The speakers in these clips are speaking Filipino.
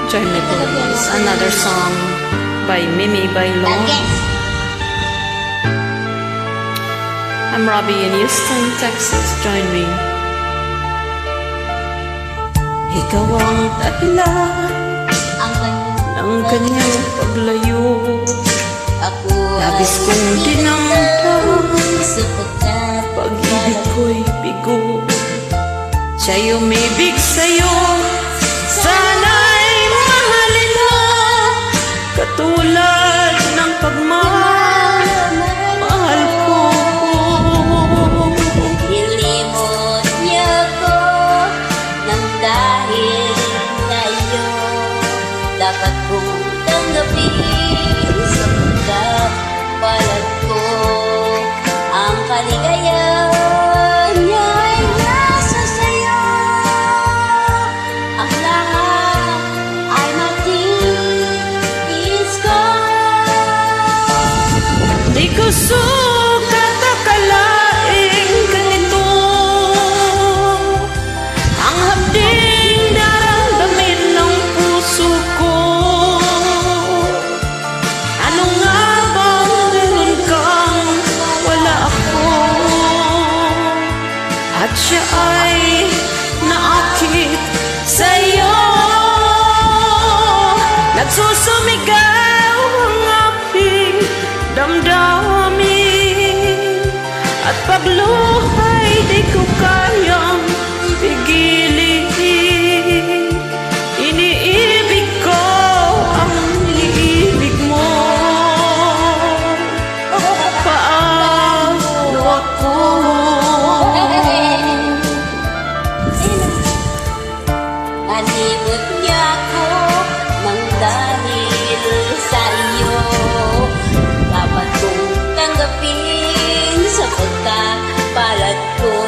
Join me please. Another song by Mimi Bailon. I'm Robbie in Houston, Texas. Join me. Ikaw ang dahilan ng kanyang paglayo. Labis kong dinamdam, pag-ibig ko'y bigo. Siya'y umibig sa'yo, sana'y mahalin mo, katulad ng pagmamahal ko. Nilimot niya ko nang dahil sa'yo, dapat kong tanggapin sa pagkapalag ko. Ang kaligayahan niya'y nasa sa'yo, ang lahat ay matiis ko. Di ko sukat akalaing ganito ang habding daramdamin ng puso ko. Ano nga bang meron kang wala ako? At siya ay naakit sa'yo. Nagsusumigaw ang aking damdamin, at pagluhay di ko kayang pigilin. Iniibig ko ang iniibig mo. Paano ako? Nalimot niya ko nang dahil sa iyo, dapat kong tanggapin sa pagkapalag ko.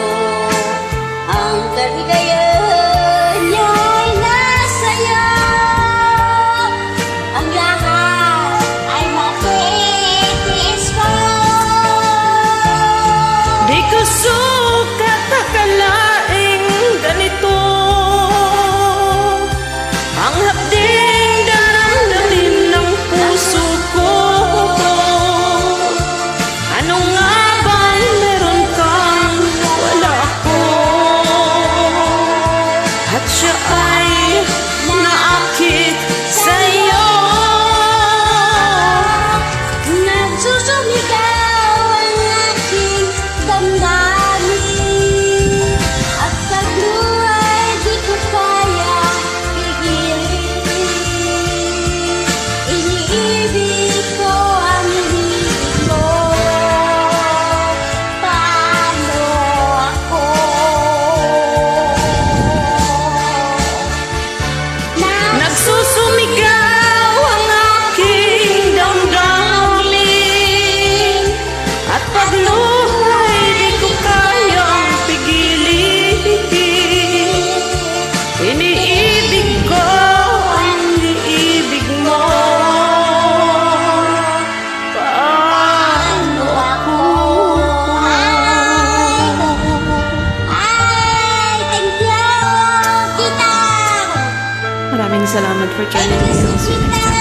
Ang kaligayahan niya'y nasa iyo, ang lahat ay matitiis ko. Di ko sukat akalaing ganito ang habding daramdamin ng puso ko. Ano nga bang meron kang wala ako? At siya ay naakit sa'yo. Nagsusumigaw ang aking damdamin, at pagluhay di ko kaya pigilin. Iniibig ko ang iniibig mo. Paano ako? Nagsusumigaw ang aking damdamin, at pagluhay di ko kayang pigilin. Iniibig ko ang iniibig mo. Paano ako? Ay, thank you, kita. Maraming salamat for joining me. See you next time.